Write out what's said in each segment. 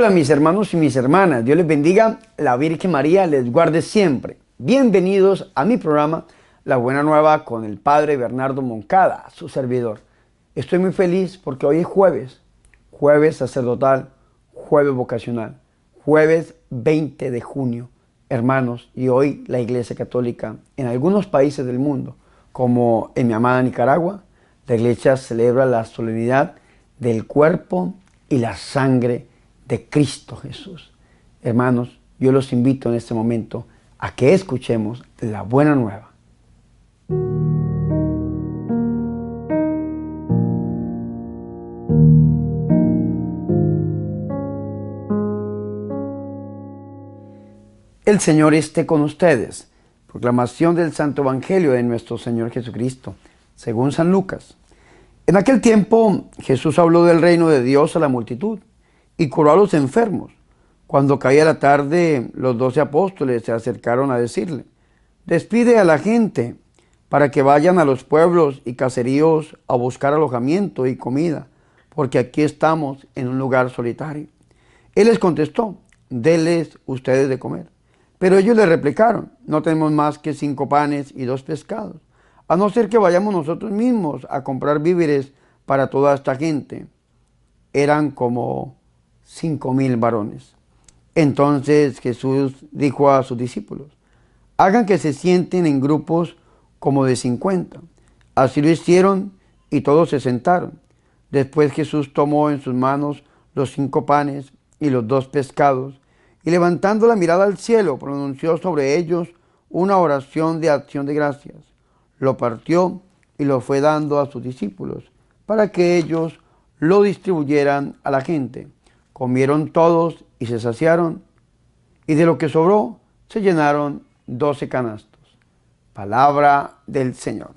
Hola mis hermanos y mis hermanas, Dios les bendiga, la Virgen María les guarde siempre. Bienvenidos a mi programa La Buena Nueva con el Padre Bernardo Moncada, su servidor. Estoy muy feliz porque hoy es jueves sacerdotal, jueves vocacional, jueves 20 de junio. Hermanos, y hoy la Iglesia Católica en algunos países del mundo, como en mi amada Nicaragua, la Iglesia celebra la solemnidad del cuerpo y la sangre de Cristo Jesús. Hermanos, yo los invito en este momento a que escuchemos la buena nueva. El Señor esté con ustedes. Proclamación del Santo Evangelio de nuestro Señor Jesucristo, según San Lucas. En aquel tiempo Jesús habló del reino de Dios a la multitud y curó a los enfermos. Cuando caía la tarde, los 12 apóstoles se acercaron a decirle: despide a la gente para que vayan a los pueblos y caseríos a buscar alojamiento y comida, porque aquí estamos en un lugar solitario. Él les contestó: denles ustedes de comer. Pero ellos le replicaron: no tenemos más que 5 panes y 2 pescados, a no ser que vayamos nosotros mismos a comprar víveres para toda esta gente. Eran como 5,000 varones. Entonces Jesús dijo a sus discípulos: hagan que se sienten en grupos como de 50. Así lo hicieron y todos se sentaron. Después Jesús tomó en sus manos los 5 panes y los 2 pescados, y levantando la mirada al cielo, pronunció sobre ellos una oración de acción de gracias. Lo partió y lo fue dando a sus discípulos, para que ellos lo distribuyeran a la gente. Comieron todos y se saciaron, y de lo que sobró se llenaron 12 canastos. Palabra del Señor.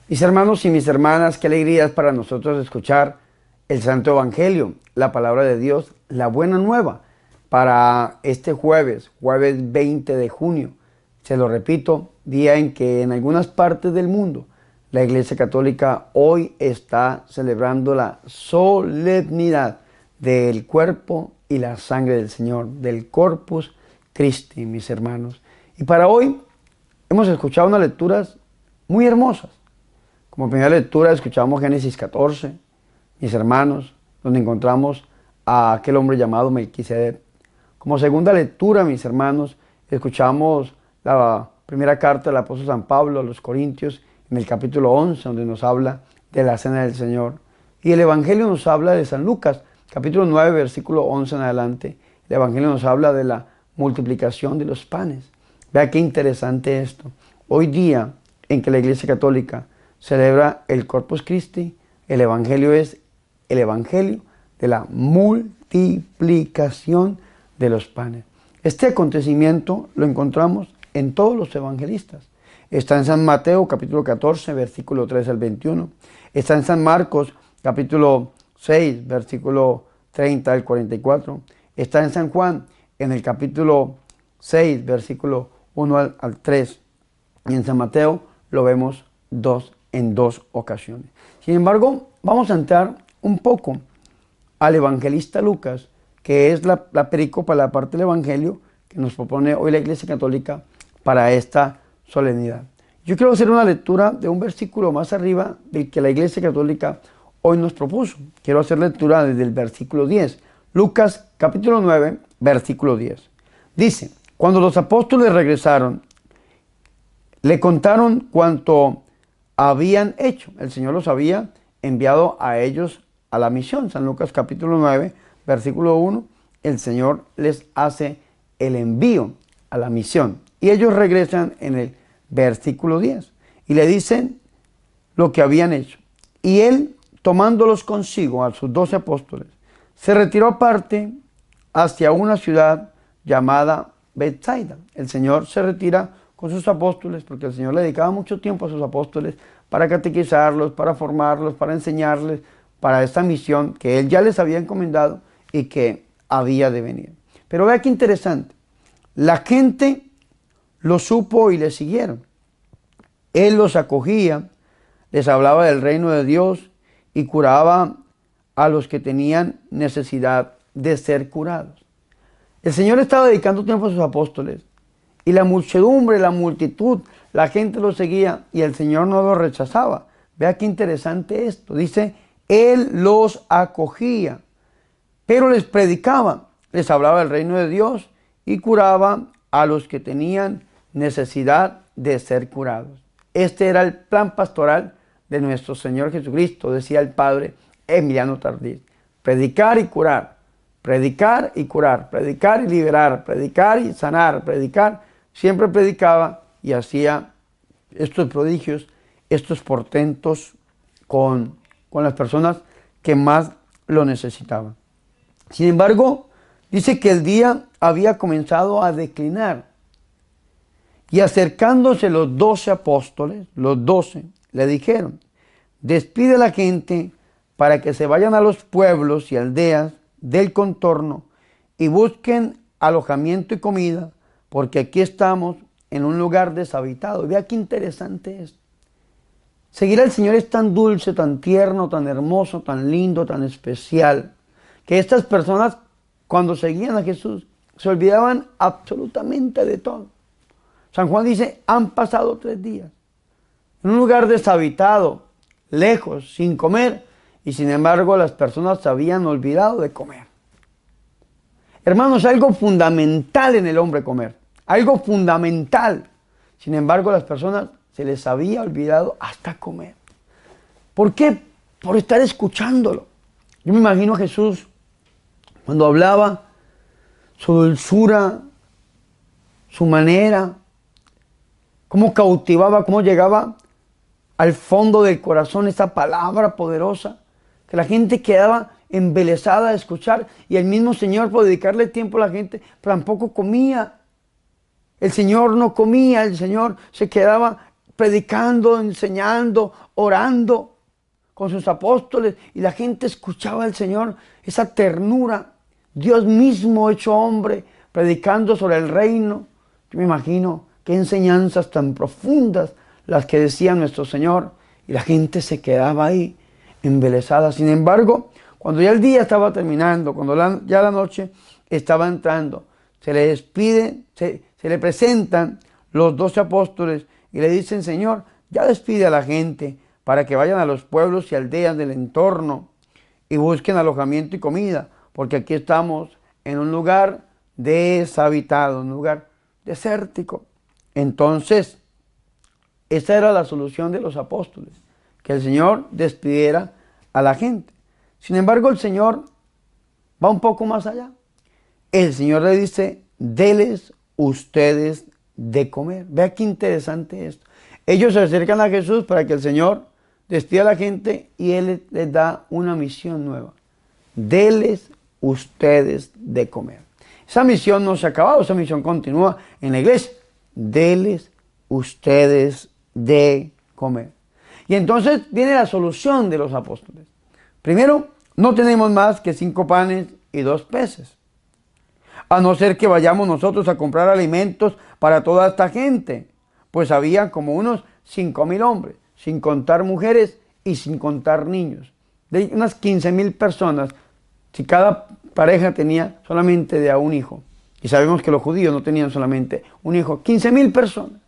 Mis hermanos y mis hermanas, qué alegría es para nosotros escuchar el Santo Evangelio, la palabra de Dios, la buena nueva, para este jueves 20 de junio. Se lo repito, día en que en algunas partes del mundo la Iglesia Católica hoy está celebrando la solemnidad del cuerpo y la sangre del Señor, del Corpus Christi, mis hermanos. Y para hoy hemos escuchado unas lecturas muy hermosas. Como primera lectura escuchamos Génesis 14, mis hermanos, donde encontramos a aquel hombre llamado Melquisedec. Como segunda lectura, mis hermanos, escuchamos la primera carta del apóstol San Pablo a los Corintios, en el capítulo 11, donde nos habla de la cena del Señor. Y el Evangelio nos habla de San Lucas, capítulo 9, versículo 11 en adelante. El Evangelio nos habla de la multiplicación de los panes. Vea qué interesante esto. Hoy día, en que la Iglesia Católica celebra el Corpus Christi, el Evangelio es el Evangelio de la multiplicación de los panes. Este acontecimiento lo encontramos en todos los evangelistas. Está en San Mateo, capítulo 14, versículo 3 al 21. Está en San Marcos, capítulo 6, versículo 30 al 44. Está en San Juan, en el capítulo 6, versículo 1 al 3. Y en San Mateo lo vemos en dos ocasiones. Sin embargo, vamos a entrar un poco al evangelista Lucas, que es la perícopa, la parte del Evangelio que nos propone hoy la Iglesia Católica para esta solemnidad. Yo quiero hacer una lectura de un versículo más arriba del que la Iglesia Católica hoy nos propuso. Quiero hacer lectura desde el versículo 10. Lucas capítulo 9, versículo 10. Dice: cuando los apóstoles regresaron, le contaron cuanto habían hecho. El Señor los había enviado a ellos a la misión. San Lucas capítulo 9, versículo 1, el Señor les hace el envío a la misión. Y ellos regresan en el versículo 10 y le dicen lo que habían hecho. Y él, tomándolos consigo, a sus 12 apóstoles, se retiró aparte hacia una ciudad llamada Betsaida. El Señor se retira con sus apóstoles, porque el Señor le dedicaba mucho tiempo a sus apóstoles para catequizarlos, para formarlos, para enseñarles, para esta misión que Él ya les había encomendado y que había de venir. Pero vea qué interesante. La gente lo supo y le siguieron. Él los acogía, les hablaba del reino de Dios y curaba a los que tenían necesidad de ser curados. El Señor estaba dedicando tiempo a sus apóstoles y la muchedumbre, la multitud, la gente lo seguía y el Señor no lo rechazaba. Vea qué interesante esto. Dice, Él los acogía, pero les predicaba, les hablaba del reino de Dios y curaba a los que tenían necesidad de ser curados. Este era el plan pastoral de nuestro Señor Jesucristo, decía el padre Emiliano Tardí. Predicar y curar, predicar y curar, predicar y liberar, predicar y sanar, predicar. Siempre predicaba y hacía estos prodigios, estos portentos con las personas que más lo necesitaban. Sin embargo, dice que el día había comenzado a declinar. Y acercándose los 12 apóstoles, los 12, le dijeron, despide a la gente para que se vayan a los pueblos y aldeas del contorno y busquen alojamiento y comida, porque aquí estamos en un lugar deshabitado. Vea qué interesante es. Seguir al Señor es tan dulce, tan tierno, tan hermoso, tan lindo, tan especial, que estas personas, cuando seguían a Jesús, se olvidaban absolutamente de todo. San Juan dice, han pasado 3 días en un lugar deshabitado, lejos, sin comer, y sin embargo las personas se habían olvidado de comer. Hermanos, algo fundamental en el hombre comer, algo fundamental. Sin embargo, las personas se les había olvidado hasta comer. ¿Por qué? Por estar escuchándolo. Yo me imagino a Jesús cuando hablaba, su dulzura, su manera, cómo cautivaba, cómo llegaba al fondo del corazón esa palabra poderosa, que la gente quedaba embelesada de escuchar, y el mismo Señor, por dedicarle tiempo a la gente, tampoco comía. El Señor no comía, el Señor se quedaba predicando, enseñando, orando con sus apóstoles, y la gente escuchaba al Señor, esa ternura, Dios mismo hecho hombre, predicando sobre el reino. Yo me imagino qué enseñanzas tan profundas las que decía nuestro Señor, y la gente se quedaba ahí embelesada. Sin embargo, cuando ya el día estaba terminando, cuando ya la noche estaba entrando, se le despide, se le presentan los 12 apóstoles y le dicen, Señor, ya despide a la gente para que vayan a los pueblos y aldeas del entorno y busquen alojamiento y comida, porque aquí estamos en un lugar deshabitado, un lugar desértico. Entonces, esa era la solución de los apóstoles, que el Señor despidiera a la gente. Sin embargo, el Señor va un poco más allá. El Señor le dice, deles ustedes de comer. Vea qué interesante esto. Ellos se acercan a Jesús para que el Señor despida a la gente y Él les da una misión nueva. Deles ustedes de comer. Esa misión no se ha acabado, esa misión continúa en la iglesia. Deles ustedes de comer. Y entonces viene la solución de los apóstoles. Primero, no tenemos más que 5 panes y 2 peces. A no ser que vayamos nosotros a comprar alimentos para toda esta gente. Pues había como unos 5,000 hombres, sin contar mujeres y sin contar niños. De unas 15,000 personas, si cada pareja tenía solamente de a un hijo. Y sabemos que los judíos no tenían solamente un hijo. 15,000 personas.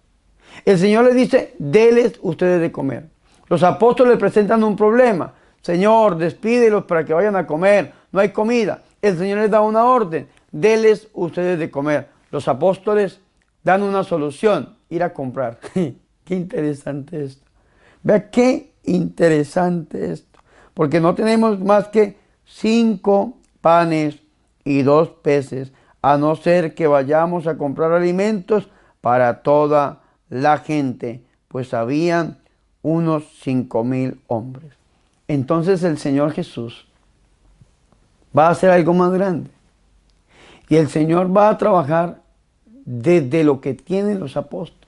El Señor les dice, deles ustedes de comer. Los apóstoles le presentan un problema. Señor, despídelos para que vayan a comer. No hay comida. El Señor les da una orden. Deles ustedes de comer. Los apóstoles dan una solución. Ir a comprar. Qué interesante esto. Vea qué interesante esto. Porque no tenemos más que 5 panes y 2 peces. A no ser que vayamos a comprar alimentos para toda la gente, pues habían unos 5,000 hombres. Entonces el Señor Jesús va a hacer algo más grande. Y el Señor va a trabajar desde lo que tienen los apóstoles.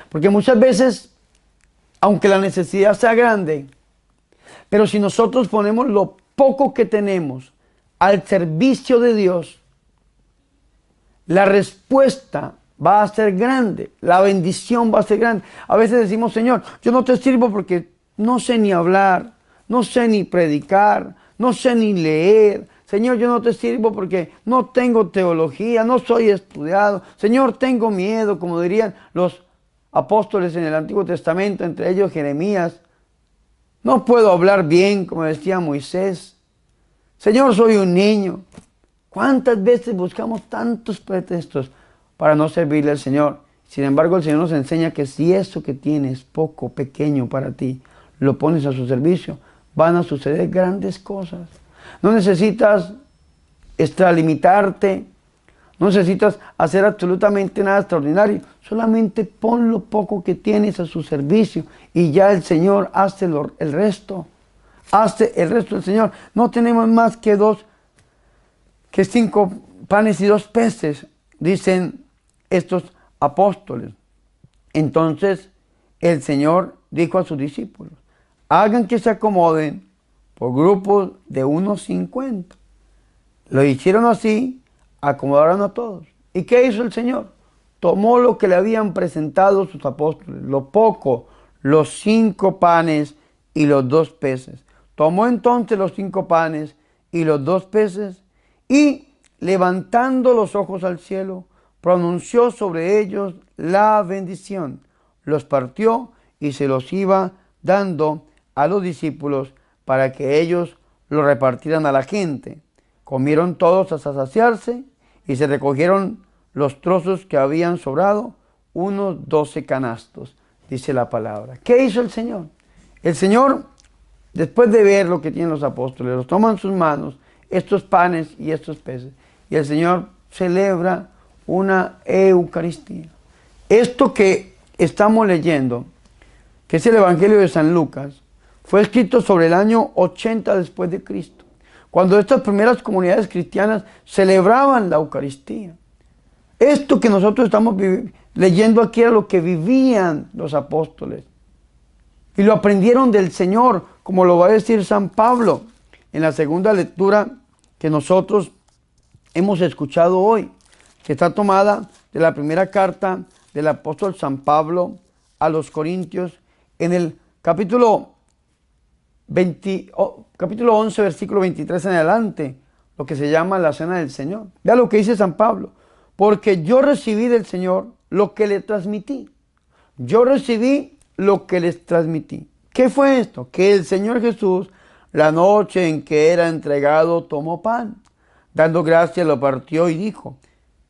Porque muchas veces, aunque la necesidad sea grande, pero si nosotros ponemos lo poco que tenemos al servicio de Dios, la respuesta va a ser grande, la bendición va a ser grande. A veces decimos, Señor, yo no te sirvo porque no sé ni hablar, no sé ni predicar, no sé ni leer. Señor, yo no te sirvo porque no tengo teología, no soy estudiado. Señor, tengo miedo, como dirían los apóstoles en el Antiguo Testamento, entre ellos Jeremías. No puedo hablar bien, como decía Moisés. Señor, soy un niño. ¿Cuántas veces buscamos tantos pretextos para no servirle al Señor? Sin embargo, el Señor nos enseña que si eso que tienes, poco, pequeño para ti, lo pones a su servicio, van a suceder grandes cosas. No necesitas extralimitarte, no necesitas hacer absolutamente nada extraordinario. Solamente pon lo poco que tienes a su servicio y ya el Señor hace el resto. Hace el resto el Señor. No tenemos más que 5 panes y 2 peces, dicen estos apóstoles. Entonces el Señor dijo a sus discípulos, hagan que se acomoden por grupos de unos 50. Lo hicieron así, acomodaron a todos. ¿Y qué hizo el Señor? Tomó lo que le habían presentado sus apóstoles, lo poco, los 5 panes y los 2 peces. Tomó entonces los 5 panes y los 2 peces y, levantando los ojos al cielo, pronunció sobre ellos la bendición. Los partió y se los iba dando a los discípulos para que ellos lo repartieran a la gente. Comieron todos hasta saciarse y se recogieron los trozos que habían sobrado, unos 12 canastos, dice la palabra. ¿Qué hizo el Señor? El Señor, después de ver lo que tienen los apóstoles, los toma en sus manos, estos panes y estos peces, y el Señor celebra una Eucaristía. Esto que estamos leyendo, que es el Evangelio de San Lucas, fue escrito sobre el año 80 después de Cristo, cuando estas primeras comunidades cristianas celebraban la Eucaristía. Esto que nosotros estamos leyendo aquí era lo que vivían los apóstoles. Y lo aprendieron del Señor, como lo va a decir San Pablo en la segunda lectura que nosotros hemos escuchado hoy, que está tomada de la primera carta del apóstol San Pablo a los Corintios, en el capítulo 11, versículo 23 en adelante, lo que se llama la Cena del Señor. Vea lo que dice San Pablo. Porque yo recibí del Señor lo que le transmití. Yo recibí lo que les transmití. ¿Qué fue esto? Que el Señor Jesús, la noche en que era entregado, tomó pan. Dando gracias, lo partió y dijo,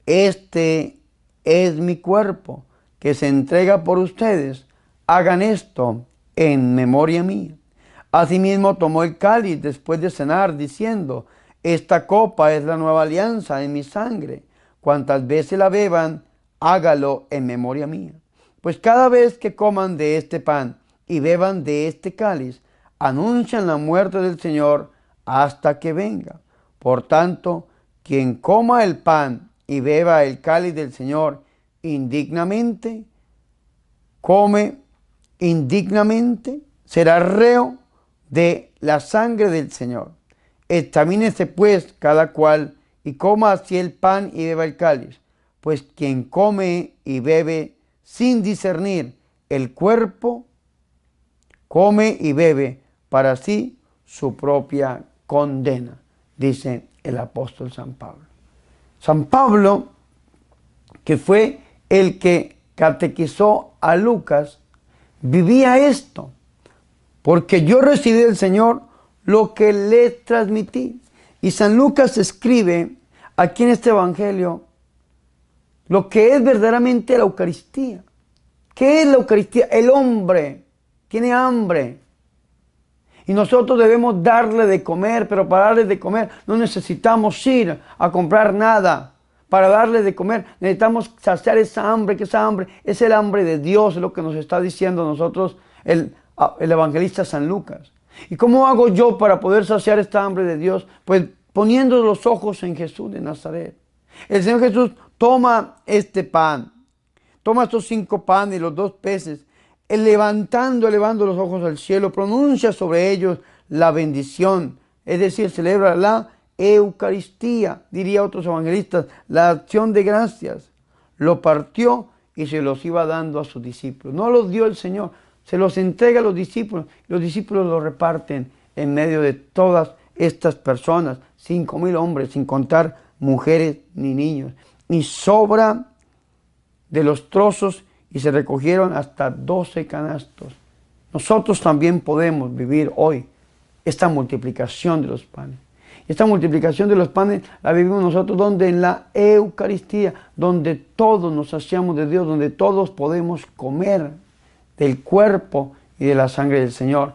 este es mi cuerpo, que se entrega por ustedes. Hagan esto en memoria mía. Asimismo tomó el cáliz después de cenar, diciendo, esta copa es la nueva alianza en mi sangre. Cuantas veces la beban, hágalo en memoria mía. Pues cada vez que coman de este pan y beban de este cáliz, anuncian la muerte del Señor hasta que venga. Por tanto, quien coma el pan y beba el cáliz del Señor indignamente, será reo de la sangre del Señor. Examínese pues cada cual y coma así el pan y beba el cáliz, pues quien come y bebe sin discernir el cuerpo, come y bebe para sí su propia condena, dice el apóstol San Pablo. San Pablo, que fue el que catequizó a Lucas, vivía esto, porque yo recibí del Señor lo que le transmití. Y San Lucas escribe aquí en este Evangelio lo que es verdaderamente la Eucaristía. ¿Qué es la Eucaristía? El hombre tiene hambre. Y nosotros debemos darle de comer, pero para darle de comer no necesitamos ir a comprar nada. Para darle de comer necesitamos saciar esa hambre, que esa hambre es el hambre de Dios, es lo que nos está diciendo a nosotros el evangelista San Lucas. ¿Y cómo hago yo para poder saciar esta hambre de Dios? Pues poniendo los ojos en Jesús de Nazaret. El Señor Jesús toma este pan, toma estos 5 panes y los 2 peces, elevando los ojos al cielo, pronuncia sobre ellos la bendición, es decir, celebra la Eucaristía, diría otros evangelistas, la acción de gracias. Lo partió y se los iba dando a sus discípulos. No los dio el Señor, se los entrega a los discípulos. Los discípulos los reparten en medio de todas estas personas, 5,000 hombres, sin contar mujeres ni niños. Y sobra de los trozos y se recogieron hasta 12 canastos. Nosotros también podemos vivir hoy esta multiplicación de los panes. Esta multiplicación de los panes la vivimos nosotros donde en la Eucaristía, donde todos nos saciamos de Dios, donde todos podemos comer del cuerpo y de la sangre del Señor.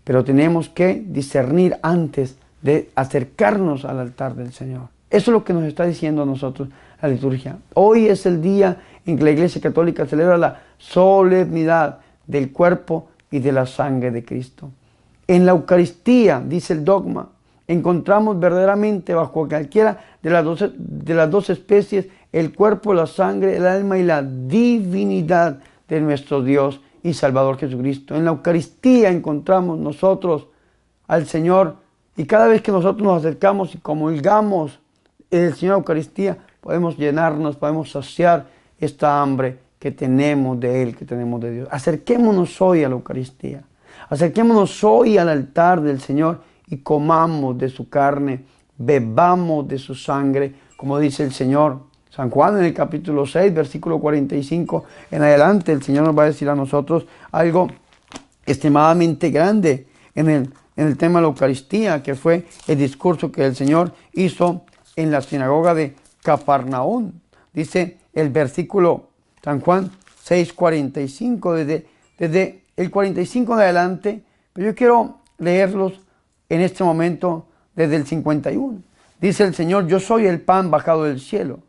Pero tenemos que discernir antes de acercarnos al altar del Señor. Eso es lo que nos está diciendo a nosotros la liturgia. Hoy es el día en que la Iglesia Católica celebra la solemnidad del cuerpo y de la sangre de Cristo. En la Eucaristía, dice el dogma, encontramos verdaderamente bajo cualquiera de las dos especies el cuerpo, la sangre, el alma y la divinidad de nuestro Dios y Salvador Jesucristo. En la Eucaristía encontramos nosotros al Señor y cada vez que nosotros nos acercamos y comulgamos el Señor Eucaristía, podemos llenarnos, podemos saciar esta hambre que tenemos de Él, que tenemos de Dios. Acerquémonos hoy a la Eucaristía. Acerquémonos hoy al altar del Señor y comamos de su carne, bebamos de su sangre, como dice el Señor. San Juan en el capítulo 6, versículo 45 en adelante, el Señor nos va a decir a nosotros algo extremadamente grande en el tema de la Eucaristía, que fue el discurso que el Señor hizo en la sinagoga de Cafarnaúm. Dice el versículo San Juan 6, 45, desde el 45 en adelante, pero yo quiero leerlos en este momento desde el 51. Dice el Señor: yo soy el pan bajado del cielo.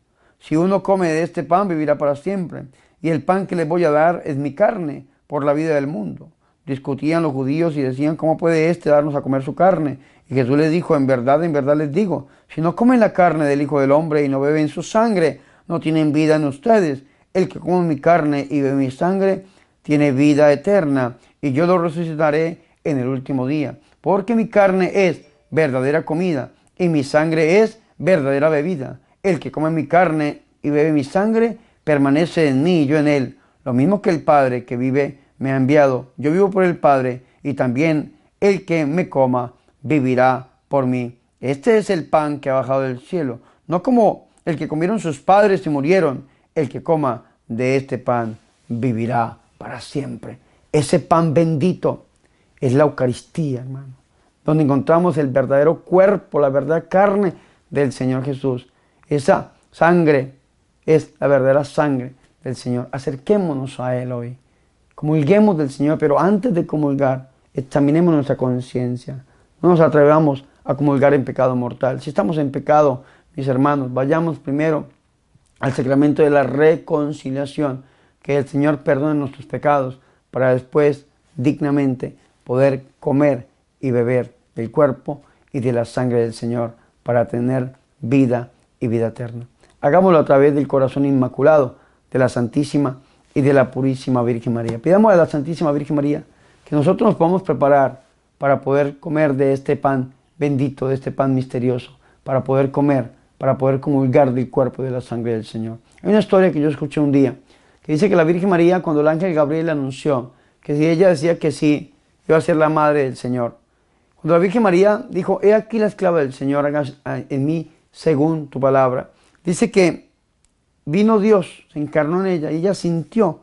Si uno come de este pan, vivirá para siempre. Y el pan que les voy a dar es mi carne, por la vida del mundo. Discutían los judíos y decían: ¿cómo puede éste darnos a comer su carne? Y Jesús les dijo: en verdad les digo, si no comen la carne del Hijo del Hombre y no beben su sangre, no tienen vida en ustedes. El que come mi carne y bebe mi sangre, tiene vida eterna, y yo lo resucitaré en el último día. Porque mi carne es verdadera comida, y mi sangre es verdadera bebida. El que come mi carne y bebe mi sangre, permanece en mí y yo en él. Lo mismo que el Padre que vive me ha enviado. Yo vivo por el Padre, y también el que me coma vivirá por mí. Este es el pan que ha bajado del cielo, no como el que comieron sus padres y murieron. El que coma de este pan vivirá para siempre. Ese pan bendito es la Eucaristía, hermano, donde encontramos el verdadero cuerpo, la verdadera carne del Señor Jesús. Esa sangre es la verdadera sangre del Señor. Acerquémonos a Él hoy. Comulguemos del Señor, pero antes de comulgar, examinemos nuestra conciencia. No nos atrevamos a comulgar en pecado mortal. Si estamos en pecado, mis hermanos, vayamos primero al sacramento de la reconciliación, que el Señor perdone nuestros pecados, para después dignamente poder comer y beber del cuerpo y de la sangre del Señor, para tener vida y vida eterna. Hagámoslo a través del corazón inmaculado de la Santísima y de la Purísima Virgen María. Pidamos a la Santísima Virgen María que nosotros nos podamos preparar para poder comer de este pan bendito, de este pan misterioso, para poder comer, para poder comulgar del cuerpo y de la sangre del Señor. Hay una historia que yo escuché un día, que dice que la Virgen María, cuando el ángel Gabriel le anunció que si ella decía que sí, iba a ser la madre del Señor. Cuando la Virgen María dijo: he aquí la esclava del Señor, hagas en mí según tu palabra. Dice que vino Dios, se encarnó en ella, y ella sintió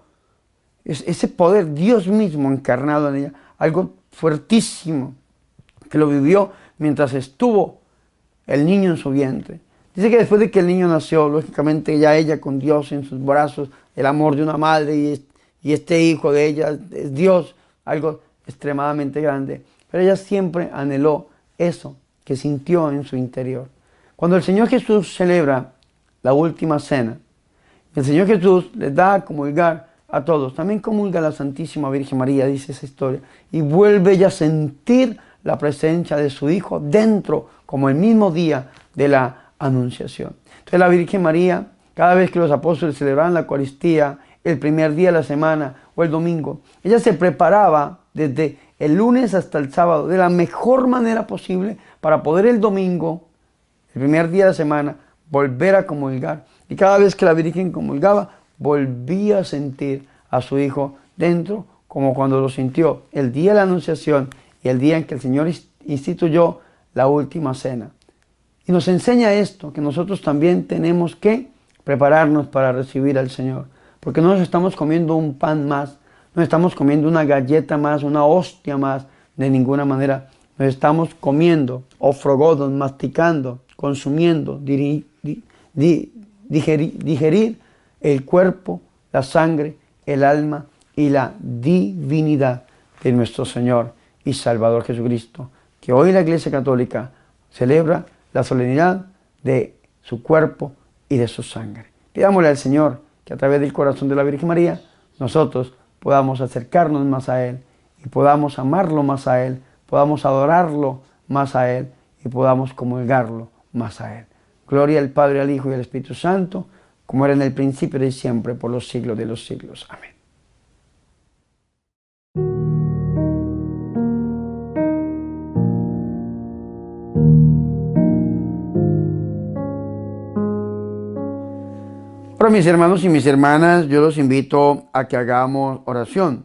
ese poder, Dios mismo encarnado en ella, algo fuertísimo, que lo vivió mientras estuvo el niño en su vientre. Dice que después de que el niño nació, lógicamente ya ella con Dios en sus brazos, el amor de una madre y este hijo de ella es Dios, algo extremadamente grande. Pero ella siempre anheló eso que sintió en su interior. Cuando el Señor Jesús celebra la última cena, el Señor Jesús les da a comulgar a todos. También comulga a la Santísima Virgen María, dice esa historia. Y vuelve ella a sentir la presencia de su Hijo dentro, como el mismo día de la Anunciación. Entonces la Virgen María, cada vez que los apóstoles celebraban la Eucaristía, el primer día de la semana o el domingo, ella se preparaba desde el lunes hasta el sábado de la mejor manera posible para poder el domingo el primer día de la semana, volver a comulgar. Y cada vez que la Virgen comulgaba, volvía a sentir a su hijo dentro, como cuando lo sintió el día de la Anunciación y el día en que el Señor instituyó la última cena. Y nos enseña esto, que nosotros también tenemos que prepararnos para recibir al Señor. Porque no nos estamos comiendo un pan más, no estamos comiendo una galleta más, una hostia más, de ninguna manera. Nos estamos comiendo, ofrogodos, masticando, consumiendo, digerir el cuerpo, la sangre, el alma y la divinidad de nuestro Señor y Salvador Jesucristo, que hoy la Iglesia Católica celebra la solemnidad de su cuerpo y de su sangre. Pidámosle al Señor que a través del corazón de la Virgen María nosotros podamos acercarnos más a Él y podamos amarlo más a Él, podamos adorarlo más a Él y podamos comulgarlo más a Él. Gloria al Padre, al Hijo y al Espíritu Santo, como era en el principio y siempre, por los siglos de los siglos. Amén. Ahora, mis hermanos y mis hermanas, yo los invito a que hagamos oración.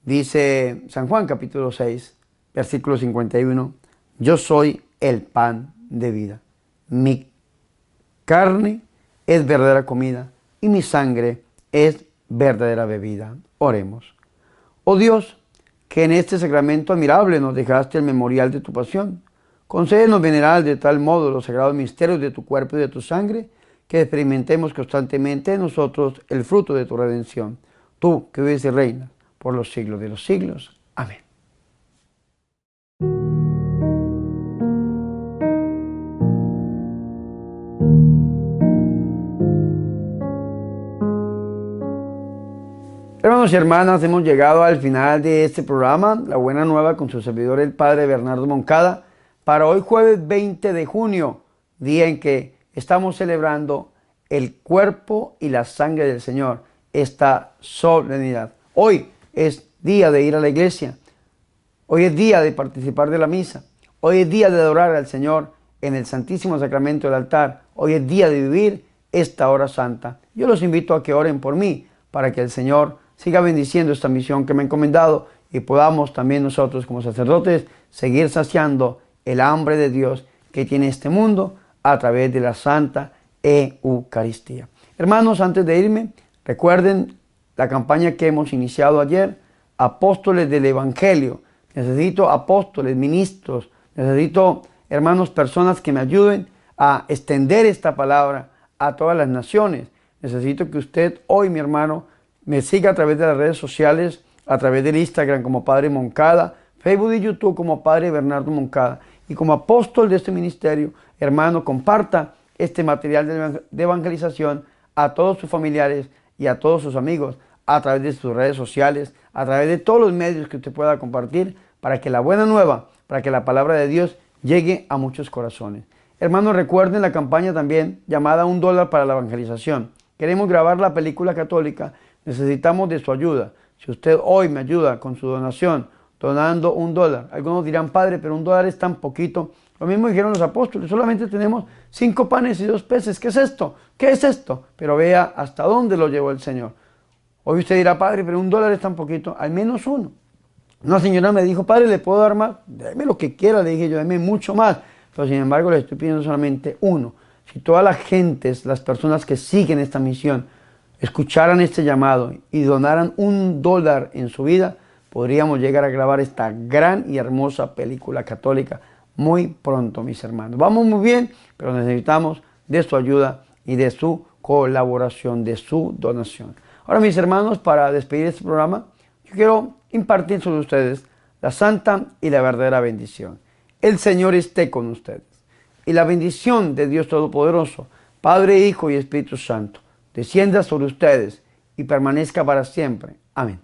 Dice San Juan capítulo 6, versículo 51, yo soy el pan de vida. Mi carne es verdadera comida y mi sangre es verdadera bebida. Oremos. Oh Dios, que en este sacramento admirable nos dejaste el memorial de tu pasión, concédenos venerar de tal modo los sagrados misterios de tu cuerpo y de tu sangre, que experimentemos constantemente en nosotros el fruto de tu redención. Tú que vives y reinas por los siglos de los siglos. Amén. Hermanos y hermanas, hemos llegado al final de este programa, La Buena Nueva, con su servidor el Padre Bernardo Moncada, para hoy jueves 20 de junio, día en que estamos celebrando el cuerpo y la sangre del Señor, esta solemnidad. Hoy es día de ir a la iglesia, hoy es día de participar de la misa, hoy es día de adorar al Señor en el Santísimo Sacramento del altar, hoy es día de vivir esta hora santa. Yo los invito a que oren por mí, para que el Señor siga bendiciendo esta misión que me ha encomendado y podamos también nosotros como sacerdotes seguir saciando el hambre de Dios que tiene este mundo a través de la Santa Eucaristía. Hermanos, antes de irme, recuerden la campaña que hemos iniciado ayer, Apóstoles del Evangelio. Necesito apóstoles, ministros, necesito, hermanos, personas que me ayuden a extender esta palabra a todas las naciones. Necesito que usted hoy, mi hermano, me siga a través de las redes sociales, a través del Instagram como Padre Moncada, Facebook y YouTube como Padre Bernardo Moncada. Y como apóstol de este ministerio, hermano, comparta este material de evangelización a todos sus familiares y a todos sus amigos, a través de sus redes sociales, a través de todos los medios que usted pueda compartir, para que la buena nueva, para que la palabra de Dios llegue a muchos corazones. Hermanos, recuerden la campaña también llamada $1 para la evangelización. Queremos grabar la película católica, necesitamos de su ayuda. Si usted hoy me ayuda con su donación, donando $1, algunos dirán, Padre, pero $1 es tan poquito. Lo mismo dijeron los apóstoles, solamente tenemos 5 panes y 2 peces. ¿Qué es esto? ¿Qué es esto? Pero vea hasta dónde lo llevó el Señor. Hoy usted dirá, Padre, pero $1 es tan poquito, al menos uno. Una señora me dijo, Padre, ¿le puedo dar más? Deme lo que quiera, le dije yo, deme mucho más. Pero sin embargo le estoy pidiendo solamente uno. Si todas las gentes, las personas que siguen esta misión, escucharan este llamado y donaran $1 en su vida, podríamos llegar a grabar esta gran y hermosa película católica muy pronto, mis hermanos. Vamos muy bien, pero necesitamos de su ayuda y de su colaboración, de su donación. Ahora, mis hermanos, para despedir este programa, yo quiero impartir sobre ustedes la santa y la verdadera bendición. El Señor esté con ustedes. Y la bendición de Dios Todopoderoso, Padre, Hijo y Espíritu Santo, descienda sobre ustedes y permanezca para siempre. Amén.